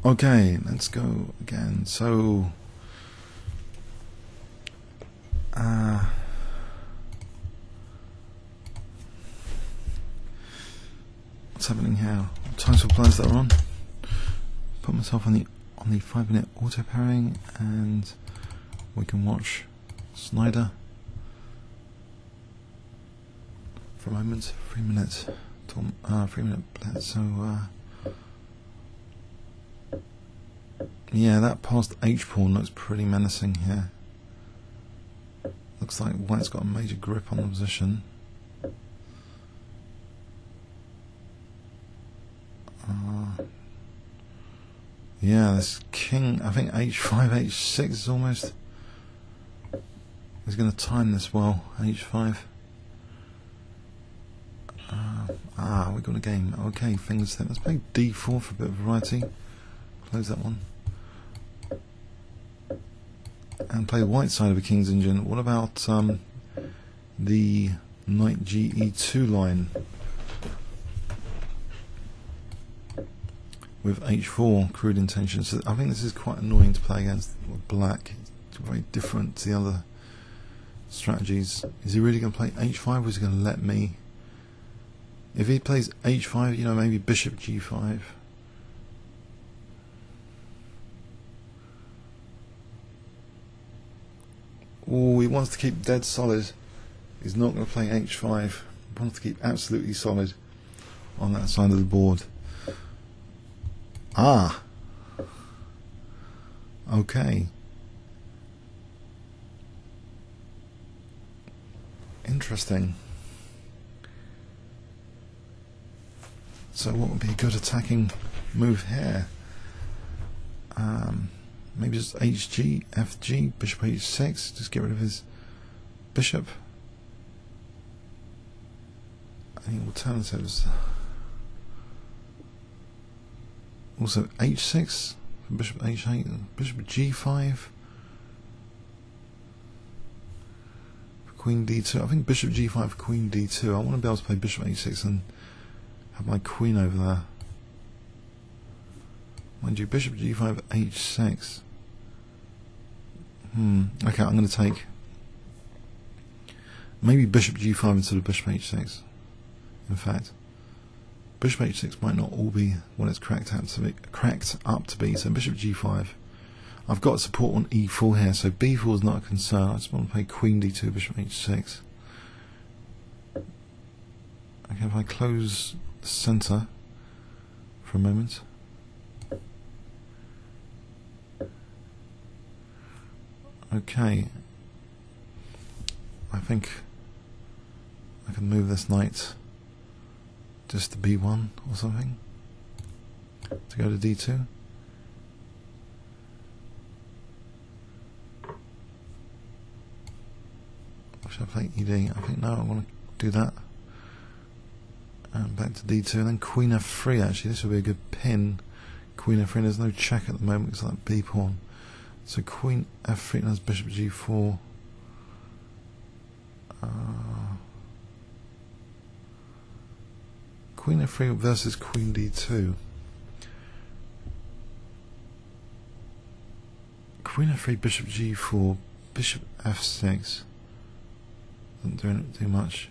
Okay, let's go again. So, what's happening here? Times for players that are on. Put myself on the 5-minute auto pairing, and we can watch Snyder for a moment. 3 minutes. 3-minute Blitz. So, yeah, that past H pawn looks pretty menacing here. Looks like White's got a major grip on the position. Yeah, this king, I think H5, H6 is almost. He's going to time this well. H5. We got a game. Okay, Fingerslip. Let's play D4 for a bit of variety. Close that one. And play the white side of a King's engine. What about the Knight GE2 line with H4 crude intentions? So I think this is quite annoying to play against black. It's very different to the other strategies. Is he really going to play H5, or is he going to let me? If he plays H5, you know, maybe Bishop G5. Oh, he wants to keep dead solid. He's not going to play H5. He wants to keep absolutely solid on that side of the board. Ah. Okay. Interesting. So what would be a good attacking move here? Maybe just HG, FG, Bishop H6, just get rid of his bishop. Any alternatives? Also H6, Bishop H8, Bishop G5, for Queen D2. I think Bishop G5 for Queen D2. I want to be able to play Bishop H6 and have my Queen over there. Mind you, Bishop G5 H6. Okay, I'm going to take maybe Bishop G5 instead of Bishop H6. In fact, Bishop H6 might not all be what it's cracked up to be. So Bishop G5. I've got support on E4 here, so B4 is not a concern. I just want to play Queen D2, Bishop H6. Okay, if I close the center for a moment. Okay, I think I can move this knight just to B1 or something to go to D2. Or should I play ED? I think no, I want to do that. And back to D2, and then Queen F3. Actually, this would be a good pin. Queen F3. There's no check at the moment. It's like B pawn. So Queen F3 has Bishop G4. Queen F3 versus Queen D2. Queen F3, Bishop G4, Bishop F6. Doesn't do much.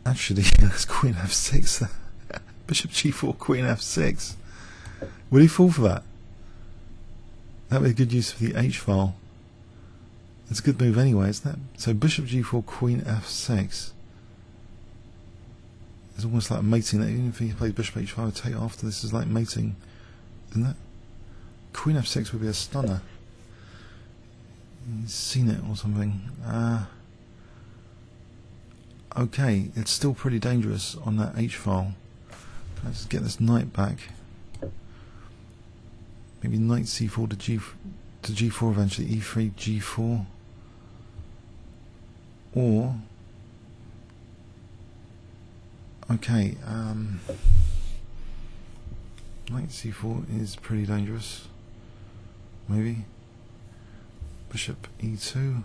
Actually, that's Queen F6. Bishop G4, Queen F6. Will he fall for that? That would be a good use for the H file. It's a good move anyway, isn't it? So Bishop G4, Queen F6. It's almost like mating. That even if he plays Bishop H5, take after this is like mating, isn't it? Queen F6 would be a stunner. He's seen it or something. Okay, it's still pretty dangerous on that H file. Let's just get this knight back. Maybe knight C4 to G4 eventually. E3, G4. Or okay, knight C4 is pretty dangerous. Maybe Bishop E2.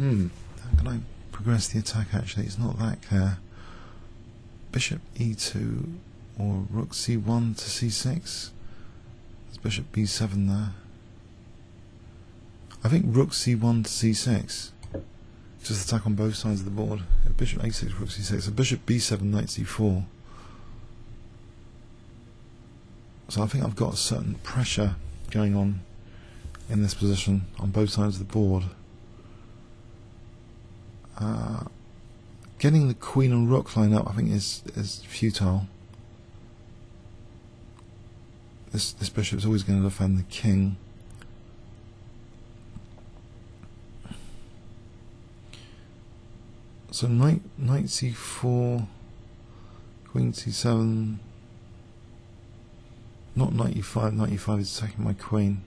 How can I progress the attack actually? It's not that clear. Bishop e2 or rook c1 to c6. There's bishop b7 there. I think rook c1 to c6. Just attack on both sides of the board. Bishop a6, rook c6. So bishop b7, knight c4. So I think I've got a certain pressure going on in this position on both sides of the board. Getting the queen and rook line up, I think, is futile. This bishop is always going to defend the king. So knight c4, queen c7. Not knight e5. Knight e5 is attacking my queen.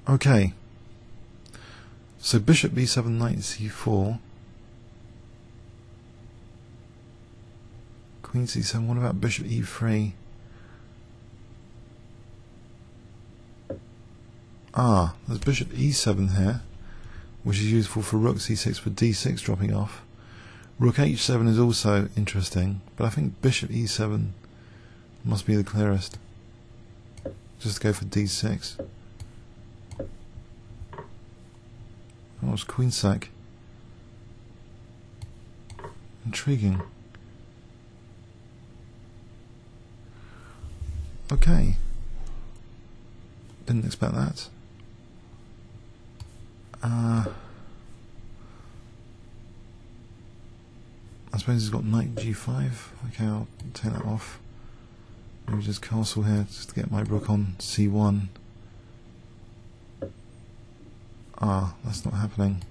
Okay. So bishop b7, knight c4. Queen c7. What about bishop e3? There's bishop e7 here, which is useful for rook c6 for d6 dropping off. Rook h7 is also interesting, but I think bishop e7 must be the clearest. Just go for d6. Oh, it's queen sack. Intriguing. Okay. Didn't expect that. I suppose he's got knight g5. Okay, I'll take that off. Maybe just castle here just to get my rook on c1. That's not happening.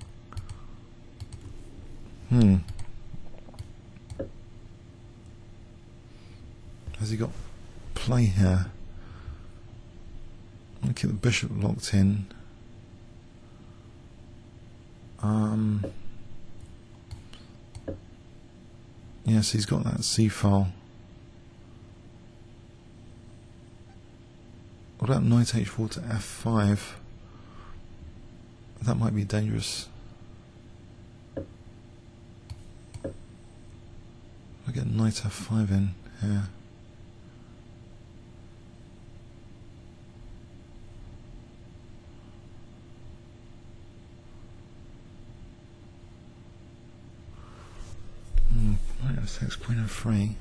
Has he got play here? I'm going to keep the bishop locked in. Yes, he's got that C file. What about knight h4 to f5? That might be dangerous. I get knight f5 in here. Knight f6, queen f3.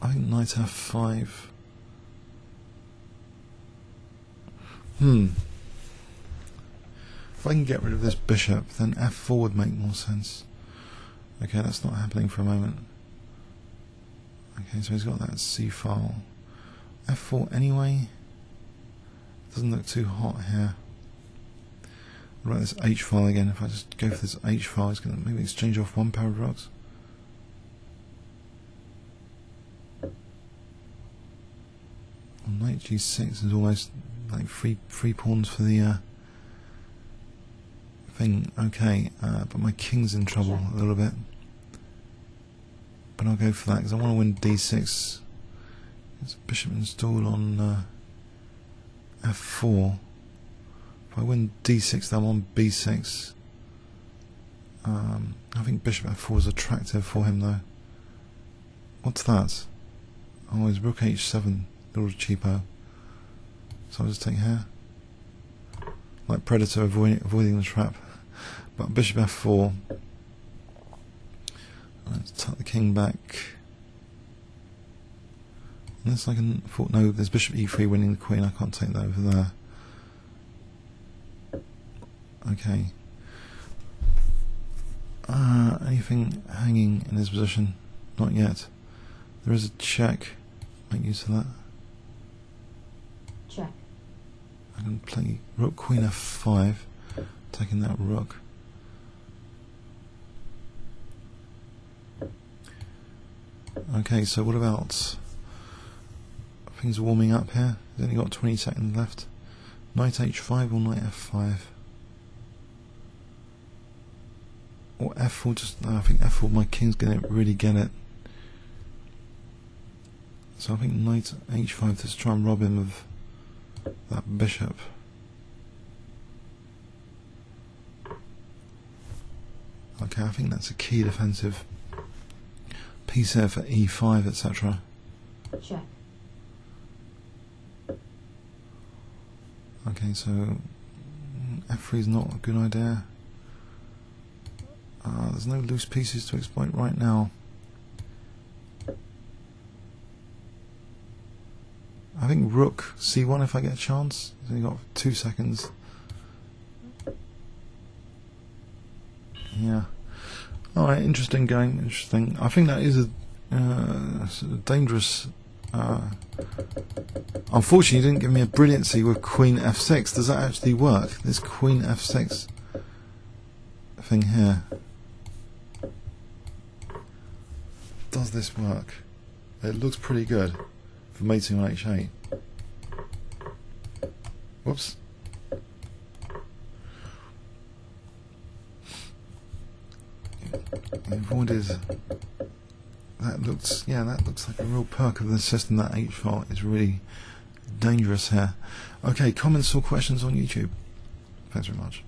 I think knight f5. If I can get rid of this bishop, then f4 would make more sense. Okay, that's not happening for a moment. Okay, so he's got that C file. f4 anyway. Doesn't look too hot here. What about this H file again? If I just go for this H file, it's going to maybe exchange off one pair of rocks. Knight g6 is almost like free pawns for the thing. Okay, but my king's in trouble a little bit. But I'll go for that because I want to win d6. There's a bishop installed on f4. If I win d6, then I'm on b6. I think bishop f4 is attractive for him though. What's that? Oh, it's rook h7, a little cheapo. So I'll just take here. Like Predator avoiding the trap. But bishop f4. Let's tuck the king back. Unless I can afford, no, there's bishop e3 winning the queen, I can't take that over there. Okay. Anything hanging in this position? Not yet. There is a check. Make use of that. Check. I can play rook queen f5, taking that rook. Okay, so what about things warming up here? He's only got 20 seconds left. Knight h5 or knight f5? or f4. Just no, I think f4. My king's gonna really get it. So I think knight h5 to try and rob him of that bishop. Okay, I think that's a key defensive piece there for e5, etc. Check. Okay, so f3 is not a good idea. There's no loose pieces to exploit right now. I think rook c1 if I get a chance. So you got 2 seconds. Yeah. Alright, interesting game, interesting. I think that is a dangerous... unfortunately, you didn't give me a brilliancy with queen f6. Does that actually work? This queen f6 thing here. Does this work? It looks pretty good for mating on h8. Whoops. The point is, that looks like a real perk of the system. That h file is really dangerous here. Okay, comments or questions on YouTube? Thanks very much.